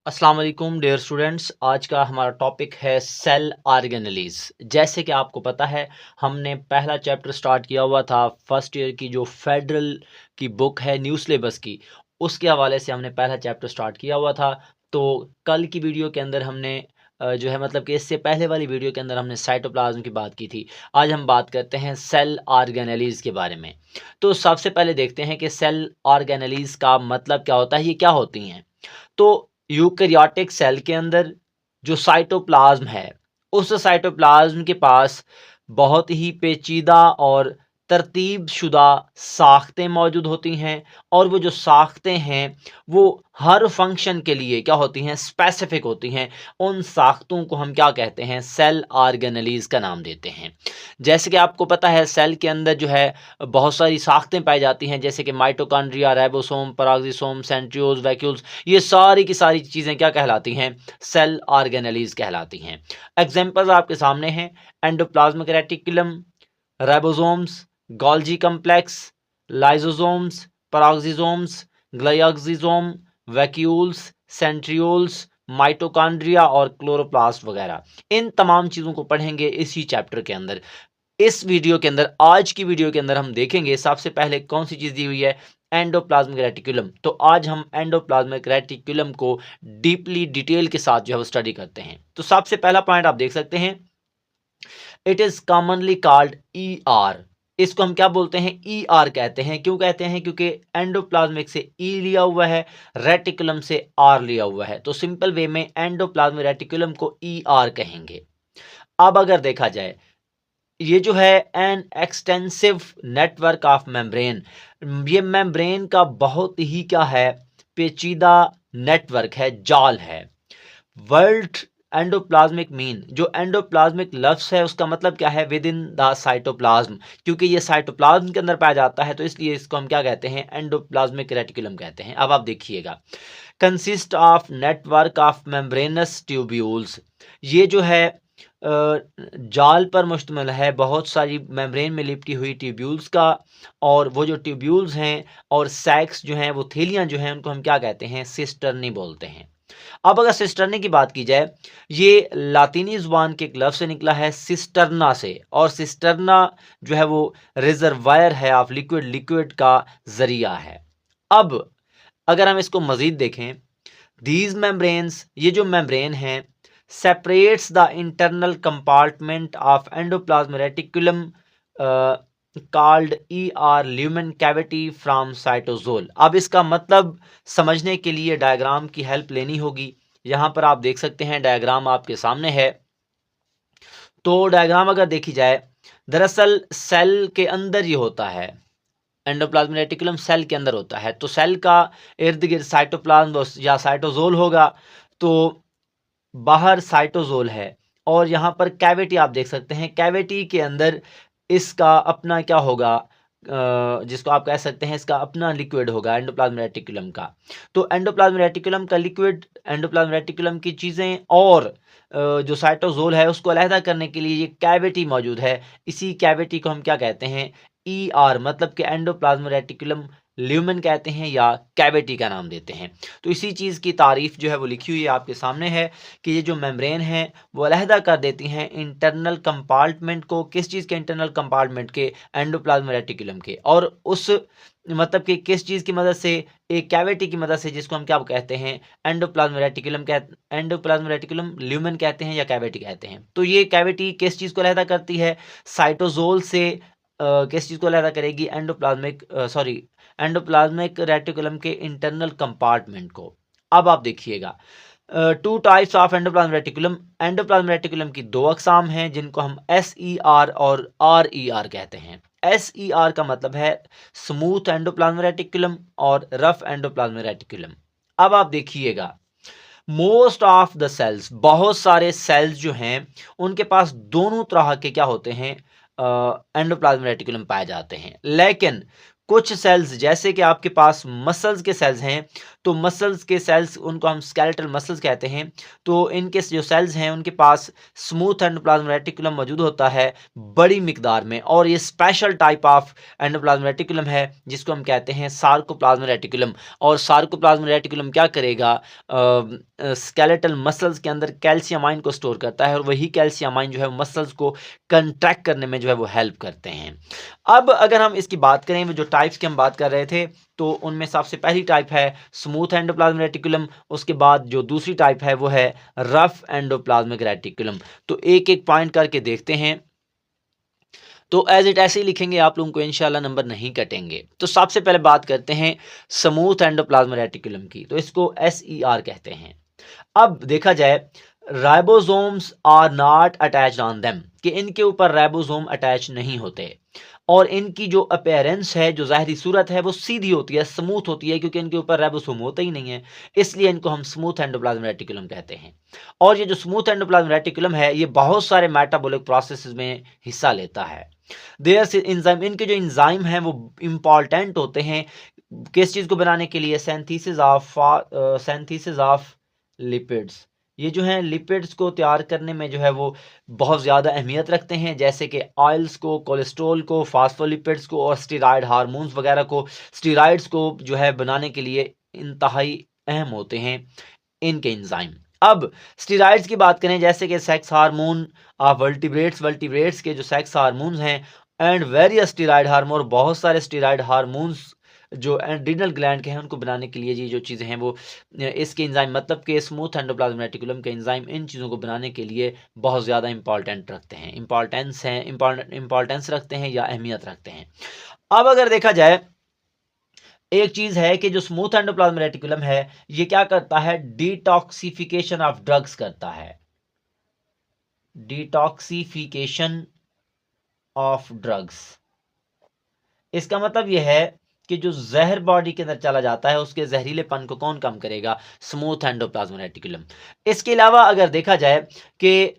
अस्सलाम वालेकुम dear students. आज का हमारा टॉपिक है सेल ऑर्गेनेलीज। जैसे कि आपको पता है हमने पहला चैप्टर स्टार्ट किया हुआ था फर्स्ट ईयर की जो फेडरल की बुक है न्यू सिलेबस की, उसके हवाले से हमने पहला चैप्टर स्टार्ट किया हुआ था। तो कल की वीडियो के अंदर हमने जो है मतलब कि इससे पहले वाली वीडियो के अंदर हमने साइटोप्लाज्म की बात की थी। आज हम बात करते हैं सेल ऑर्गेनेलीज के बारे में। तो सबसे पहले देखते हैं कि सेल ऑर्गेनेलीज का मतलब क्या होता है, ये क्या होती हैं। तो यूकैरियोटिक सेल के अंदर जो साइटोप्लाज्म है, उस साइटोप्लाज्म के पास बहुत ही पेचीदा और तरतीब शुदा साख्तें मौजूद होती हैं, और वो जो साख्तें हैं वो हर फंक्शन के लिए क्या होती हैं, स्पेसिफिक होती हैं। उन साख्तों को हम क्या कहते हैं, सेल ऑर्गेनेलीज का नाम देते हैं। जैसे कि आपको पता है सेल के अंदर जो है बहुत सारी साख्तें पाई जाती हैं, जैसे कि माइटोकॉन्ड्रिया, राइबोसोम, परागजीसोम, सेंट्रियोल्स, वैक्यूल्स, ये सारी की सारी चीज़ें क्या कहलाती हैं, सेल ऑर्गेनेलीज कहलाती हैं। एग्जांपल्स आपके सामने हैं, endoplasmic reticulum, ribosomes, Golgi complex, lysosomes, peroxisomes, glyoxysome, vacuoles, centrioles, mitochondria और क्लोरोप्लास्ट वगैरह। इन तमाम चीज़ों को पढ़ेंगे इसी चैप्टर के अंदर। इस वीडियो के अंदर, आज की वीडियो के अंदर हम देखेंगे सबसे पहले कौन सी चीज़ दी हुई है, एंडोप्लाज्मिक रेटिकुलम। तो आज हम एंडोप्लाज्मिक रेटिकुलम को डीपली डिटेल के साथ जो है वो स्टडी करते हैं। तो सबसे पहला पॉइंट आप देख सकते हैं, it is commonly called E R. इसको हम क्या बोलते हैं, ई आर कहते हैं। क्यों कहते हैं, क्योंकि एंडोप्लाज्मिक से ई लिया हुआ है, रेटिकुलम से आर लिया हुआ है। तो सिंपल वे में एंडोप्लाज्मिक रेटिकुलम को ई आर कहेंगे। अब अगर देखा जाए, ये जो है an extensive network of membrane, ये मेम्ब्रेन का बहुत ही क्या है, पेचीदा नेटवर्क है, जाल है। वर्ल्ड एंडोप्लाज्मिक मीन, जो एंडोप्लाज्मिक लफ्ज़ है उसका मतलब क्या है, विद इन द साइटोप्लाज्म। क्योंकि ये साइटोप्लाज्म के अंदर पाया जाता है तो इसलिए इसको हम क्या कहते हैं, एंडोप्लाज्मिक रेटिकुलम कहते हैं। अब आप देखिएगा, consist of network of membranes tubules, ये जो है जाल पर मुश्तमिल है, बहुत सारी मेम्ब्रेन में लिपटी हुई ट्यूब्यूल्स का। और वो जो ट्यूब्यूल्स हैं और सैक्स जो हैं, वो थैलियाँ जो हैं, उनको हम क्या कहते हैं, सिस्टर्नी बोलते हैं। अब अगर सिस्टर्नी की बात की जाए, ये लातीनी ज़ुबान के एक लफ्ज़ से निकला है, सिस्टर्ना से। और सिस्टर्ना जो है वो रिजर्वायर है ऑफ लिक्विड, लिक्विड का ज़रिया है। अब अगर हम इसको मज़ीद देखें, दीज मेम्ब्रेन्स, ये जो मेम्ब्रेन हैं, separates the internal compartment of endoplasmic reticulum called E R lumen cavity from cytosol. अब इसका मतलब समझने के लिए डायग्राम की हेल्प लेनी होगी। यहाँ पर आप देख सकते हैं, डायग्राम आपके सामने है। तो डायग्राम अगर देखी जाए, दरअसल सेल के अंदर ये होता है, एंडोप्लाज्मिक रेटिकुलम सेल के अंदर होता है। तो सेल का इर्द गिर्द साइटोप्लाज्म या साइटोजोल होगा, तो बाहर साइटोजोल है। और यहाँ पर कैविटी आप देख सकते हैं, कैविटी के अंदर इसका अपना क्या होगा, जिसको आप कह सकते हैं इसका अपना लिक्विड होगा एंडोप्लाज्मिक रेटिकुलम का। तो एंडोप्लाज्मिक रेटिकुलम का लिक्विड, एंडोप्लाज्मिक रेटिकुलम की चीज़ें और जो साइटोजोल है उसको अलहदा करने के लिए ये कैविटी मौजूद है। इसी कैविटी को हम क्या कहते हैं, ई आर, मतलब कि एंडोप्लाज्मिक रेटिकुलम ल्यूमेन कहते हैं या कैविटी का नाम देते हैं। तो इसी चीज़ की तारीफ जो है वो लिखी हुई है आपके सामने है, कि ये जो मेम्ब्रेन है वो अलहदा कर देती हैं इंटरनल कंपार्टमेंट को। किस चीज़ के इंटरनल कंपार्टमेंट के, एंडोप्लाज्मिक रेटिकुलम के। और उस मतलब कि किस चीज़ की मदद से, एक कैविटी की मदद से, जिसको हम क्या कहते हैं, endoplasmic reticulum endoplasmic reticulum lumen कहते हैं या कैविटी कहते हैं। तो ये कैविटी किस चीज़ को अलहदा करती है, साइटोजोल से। किस चीज़ को अलहदा करेगी, एंडोप्लाज्मिक रेटिकुलम के इंटरनल कंपार्टमेंट को। अब आप देखिएगा, two types of endoplasmic reticulum, endoplasmic reticulum की दो अकसाम हैं जिनको हम एस ई आर और आर ई आर कहते हैं। एस ई आर का मतलब है स्मूथ एंडोप्लाज्मिक रेटिकुलम और रफ एंडोप्लाज्मिक रेटिकुलम। अब आप देखिएगा, मोस्ट ऑफ द सेल्स, बहुत सारे सेल्स जो हैं उनके पास दोनों तरह के क्या होते हैं, एंडोप्लाज्मिक रेटिकुलम पाए जाते हैं। लेकिन कुछ सेल्स, जैसे कि आपके पास मसल्स के सेल्स हैं, तो मसल्स के सेल्स, उनको हम स्केलेटल मसल्स कहते हैं। तो इनके जो सेल्स हैं उनके पास स्मूथ एंडोप्लाज्मिक रेटिकुलम मौजूद होता है बड़ी मिकदार में, और ये special type of endoplasmic reticulum है जिसको हम कहते हैं सार्कोप्लाज्मिक रेटिकुलम। और सार्कोप्लाज्मिक रेटिकुलम क्या करेगा, स्केलेटल मसल्स के अंदर कैल्शियम आयन को स्टोर करता है, और वही कैल्शियम आयन जो है मसल्स को कंट्रैक्ट करने में जो है वो हेल्प करते हैं। अब अगर हम इसकी बात करें, जो टाइप्स की हम बात कर रहे थे, तो उनमें सबसे पहली टाइप है स्मूथ एंडोप्लाज्मिक रेटिकुलम। उसके बाद जो दूसरी टाइप है वो है रफ एंडोप्लाज्मिक रेटिकुलम। तो एक एक पॉइंट करके देखते हैं। तो एज इट ऐसे ही लिखेंगे, आप लोगों को इंशाल्लाह नंबर नहीं कटेंगे। तो सबसे पहले बात करते हैं स्मूथ एंडोप्लाज्मिक रेटिकुलम की, तो इसको SER कहते हैं। अब देखा जाए, ribosomes are not attached on them, कि इनके ऊपर राइबोसोम अटैच नहीं होते, और इनकी जो अपीयरेंस है, जो ज़ाहिरी सूरत है, वो सीधी होती है, स्मूथ होती है, क्योंकि इनके ऊपर राइबोसोम होता ही नहीं है, इसलिए इनको हम स्मूथ एंडोप्लाज्मिक रेटिकुलम कहते हैं। और ये जो स्मूथ एंडोप्लाज्मिक रेटिकुलम है, ये बहुत सारे मेटाबॉलिक प्रोसेसेस में हिस्सा लेता है। देयर से इंजाइम, इनके जो इंजाइम हैं वो इंपॉर्टेंट होते हैं किस चीज़ को बनाने के लिए, सिंथेसिस ऑफ लिपिड्स। ये जो हैं लिपिड्स को तैयार करने में जो है वो बहुत ज़्यादा अहमियत रखते हैं, जैसे कि ऑयल्स को, कोलेस्ट्रॉल को, फास्फोलिपिड्स को और स्टीरॉयड हार्मोन्स वगैरह को, स्टीरॉयड्स को जो है बनाने के लिए इंतहाई अहम होते हैं इनके एंजाइम। अब स्टीरॉयड्स की बात करें, जैसे कि सेक्स हार्मोन ऑफ वर्टिब्रेट्स के जो सेक्स हार्मोन्स हैं, एंड वेरियस स्टीरॉयड हार्मोन, बहुत सारे स्टीरॉयड हार्मोन्स जो एड्रिनल ग्लैंड के हैं उनको बनाने के लिए ये जो चीज़ें हैं वो इसके एंजाइम, मतलब कि स्मूथ एंडोप्लाज्मिक रेटिकुलम के एंजाइम इन चीज़ों को बनाने के लिए बहुत ज़्यादा इंपॉर्टेंट रखते हैं, इंपॉर्टेंस रखते हैं या अहमियत रखते हैं। अब अगर देखा जाए, एक चीज है कि जो स्मूथ एंडोप्लाज्मिक रेटिकुलम है ये क्या करता है, डिटॉक्सिफिकेशन ऑफ ड्रग्स करता है, डिटॉक्सिफिकेशन ऑफ ड्रग्स। इसका मतलब यह है कि जो जहर बॉडी के अंदर चला जाता है उसके जहरीलेपन को कौन कम करेगा, स्मूथ एंडोप्लाज्मिक रेटिकुलम। इसके अलावा अगर देखा जाए कि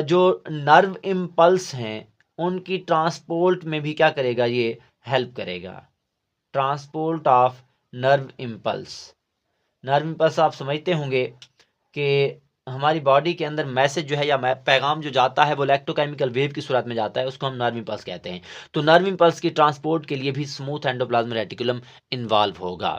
जो नर्व इम्पल्स हैं उनकी ट्रांसपोर्ट में भी क्या करेगा, ये हेल्प करेगा, ट्रांसपोर्ट ऑफ नर्व इम्पल्स आप समझते होंगे कि हमारी बॉडी के अंदर मैसेज जो है या पैगाम जो जाता है वो इलेक्ट्रोकेमिकल वेव की सूरत में जाता है, उसको हम नर्व इम्पल्स कहते हैं। तो नर्व इम्पल्स की ट्रांसपोर्ट के लिए भी स्मूथ एंडोप्लाज्मिक रेटिकुलम इन्वॉल्व होगा।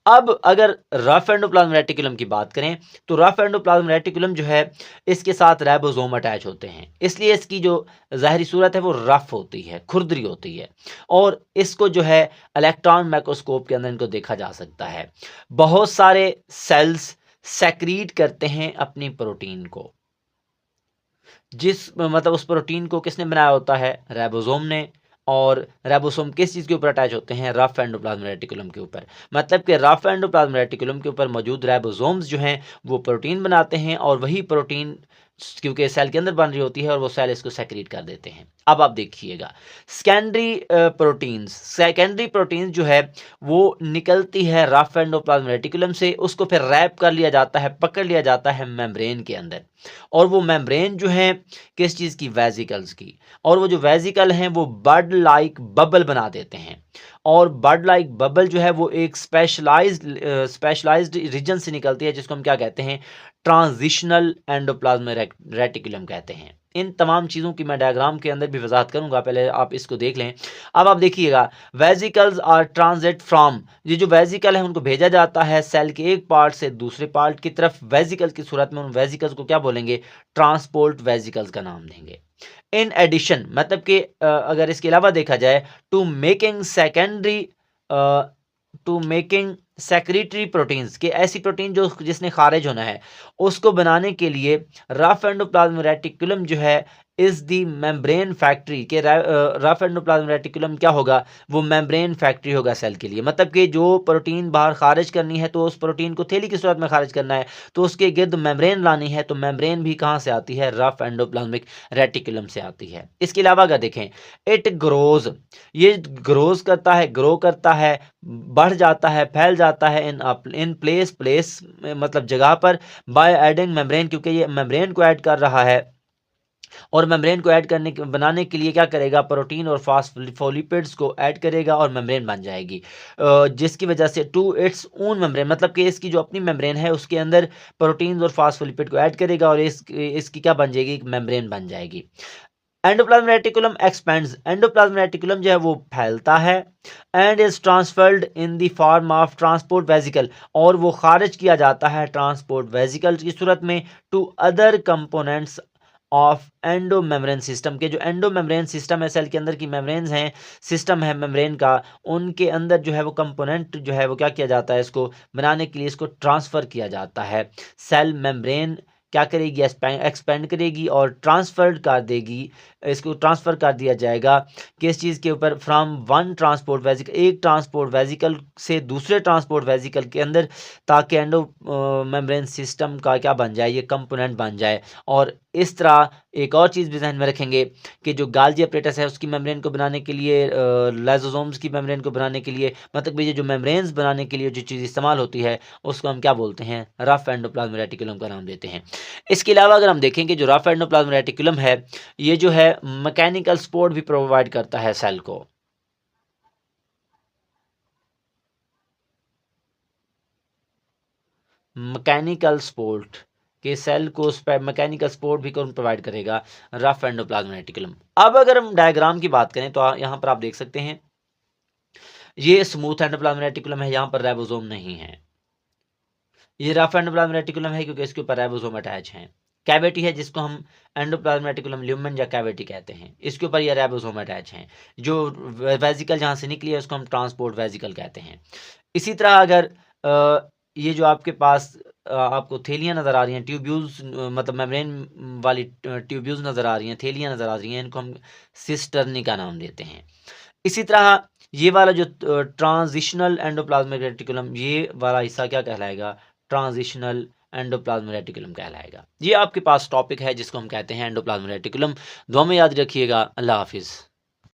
अब अगर रफ एंडोप्लाज्मिक रेटिकुलम की बात करें, तो रफ एंडोप्लाज्मिक रेटिकुलम जो है इसके साथ राइबोसोम अटैच होते हैं, इसलिए इसकी जो ज़ाहिरी सूरत है वो रफ होती है, खुरदरी होती है, और इसको जो है इलेक्ट्रॉन माइक्रोस्कोप के अंदर इनको देखा जा सकता है। बहुत सारे सेल्स सेक्रीट करते हैं अपनी प्रोटीन को, मतलब उस प्रोटीन को किसने बनाया होता है, राइबोसोम ने। और राइबोसोम किस चीज़ के ऊपर अटैच होते हैं, रफ एंडोप्लाज्मिक रेटिकुलम के ऊपर। मतलब कि रफ एंडोप्लाज्मिक रेटिकुलम के ऊपर मौजूद राइबोसोम्स जो हैं वो प्रोटीन बनाते हैं, और वही प्रोटीन क्योंकि सेल के अंदर बन रही होती है और वो सेल इसको सेक्रेट कर देते हैं। अब आप देखिएगा, सेकेंडरी प्रोटीन्स जो है वो निकलती है रफ एंडोप्लाज्मिक रेटिकुलम से, उसको फिर रैप कर लिया जाता है, पकड़ लिया जाता है मेम्ब्रेन के अंदर, और वो मेम्ब्रेन जो है किस चीज़ की, वेजिकल्स की, और वो जो वेजिकल हैं वो बड लाइक बबल बना देते हैं, और बड लाइक बबल जो है वो एक स्पेशलाइज्ड रीजन से निकलती है जिसको हम क्या कहते हैं, ट्रांजिशनल एंडोप्लाज्मिक रेटिकुलम कहते हैं। इन तमाम चीज़ों की मैं डायग्राम के अंदर भी वजाहत करूंगा, पहले आप इसको देख लें। अब आप देखिएगा, वेजिकल्स आर ट्रांजिट फ्रॉम, ये जो वेजिकल है उनको भेजा जाता है सेल के एक पार्ट से दूसरे पार्ट की तरफ, वेजिकल की सूरत में उन वेजिकल्स को क्या बोलेंगे, ट्रांसपोर्ट वेजिकल्स का नाम देंगे। इन एडिशन, मतलब कि अगर इसके अलावा देखा जाए, टू मेकिंग सेक्रेटरी प्रोटीन्स के, ऐसी प्रोटीन जो जिसने खारिज होना है उसको बनाने के लिए रफ एंडोप्लाज्मिक रेटिकुलम जो है इज दी मेम्ब्रेन फैक्ट्री के, रफ एंडोप्लाज्मिक रेटिकुलम क्या होगा, वो मेम्ब्रेन फैक्ट्री होगा सेल के लिए। मतलब कि जो प्रोटीन बाहर खारिज करनी है तो उस प्रोटीन को थैली की सूरत में खारिज करना है तो उसके गिर्द मेम्ब्रेन लानी है, तो मेम्ब्रेन भी कहाँ से आती है, रफ एंडोप्लाज्मिक रेटिकुलम से आती है। इसके अलावा अगर देखें, इट ग्रोज, ये ग्रोज करता है, ग्रो करता है, बढ़ जाता है, फैल जाता है इन प्लेस मतलब जगह पर, बाय एडिंग मेम्ब्रेन, क्योंकि ये मेम्ब्रेन को ऐड कर रहा है और मेम्ब्रेन को ऐड करने के बनाने के लिए क्या करेगा, प्रोटीन और फॉस्फोलिपिड्स को ऐड करेगा और मेम्ब्रेन बन जाएगी, जिसकी वजह से टू इट्स ओन मेम्ब्रेन, मतलब कि इसकी जो अपनी मेम्ब्रेन है उसके अंदर प्रोटीन और फॉस्फोलिपिड को ऐड करेगा और इसकी क्या बन जाएगी, एक मेम्ब्रेन बन जाएगी। Endoplasmic reticulum expends, endoplasmic reticulum जो है वो फैलता है, and is transferred in the form of transport vesicle, और वो खारिज किया जाता है ट्रांसपोर्ट वेजिकल की सूरत में, to other components of endo membrane system, के जो एंडो मेम्ब्रेन सिस्टम है, सेल के अंदर की मेम्ब्रेन्स हैं, सिस्टम है मेम्ब्रेन का, उनके अंदर जो है वो कंपोनेंट जो है वो क्या किया जाता है, इसको बनाने के लिए इसको ट्रांसफ़र किया जाता है। सेल मेम्ब्रेन क्या करेगी, एक्सपेंड करेगी और ट्रांसफर्ड कर देगी, इसको ट्रांसफ़र कर दिया जाएगा किस चीज़ के ऊपर, फ्रॉम वन ट्रांसपोर्ट वेजिकल, एक ट्रांसपोर्ट वेजिकल से दूसरे ट्रांसपोर्ट वेजिकल के अंदर, ताकि एंडो मेम्ब्रेन सिस्टम का क्या बन जाए, ये कंपोनेंट बन जाए। और इस तरह एक और चीज़ भी ध्यान में रखेंगे कि जो गाल्जी अपरेटस है उसकी मेम्ब्रेन को बनाने के लिए, लाइसोसोम्स की मेम्ब्रेन को बनाने के लिए, मतलब ये जो मेम्ब्रेन्स बनाने के लिए जो चीज़ इस्तेमाल होती है उसको हम क्या बोलते हैं, रफ एंडोप्लाज्मिक रेटिकुलम का नाम देते हैं। इसके अलावा अगर हम देखें कि जो रफ एंडोप्लाज्मिक रेटिकुलम है ये जो है मैकेनिकल सपोर्ट भी प्रोवाइड करता है सेल को। मैकेनिकल सपोर्ट के सेल को मैकेनिकल सपोर्ट भी कौन प्रोवाइड करेगा, रफ एंडोप्लाज्मिक रेटिकुलम। अब अगर हम डायग्राम की बात करें तो यहाँ पर आप देख सकते हैं ये स्मूथ एंडोप्लाज्मिक रेटिकुलम है, यहाँ पर राइबोसोम नहीं है। ये रफ एंडोप्लाज्मिक रेटिकुलम है क्योंकि इसके ऊपर राइबोसोम अटैच हैं। कैविटी है जिसको हम एंडोप्लाज्मिक रेटिकुलम ल्यूमेन या कैविटी कहते हैं, इसके ऊपर ये राइबोसोम अटैच हैं। जो वेजिकल जहाँ से निकली है उसको हम ट्रांसपोर्ट वेजिकल कहते हैं। इसी तरह अगर ये जो आपके पास आपको थैलियाँ नज़र आ रही हैं, ट्यूब्यूल्स, मतलब मेम्ब्रेन वाली ट्यूब्यूल्स नज़र आ रही हैं, थैलियाँ नज़र आ रही हैं, इनको हम सिस्टर्नी का नाम देते हैं। इसी तरह ये वाला जो ट्रांजिशनल एंडोप्लाज्मिक रेटिकुलम, ये वाला हिस्सा क्या कहलाएगा, ट्रांजिशनल एंडोप्लाज्मिक रेटिकुलम कहलाएगा। ये आपके पास टॉपिक है जिसको हम कहते हैं एंडोप्लाज्मिक रेटिकुलम। दुआ में याद रखिएगा। अल्लाह हाफिज़।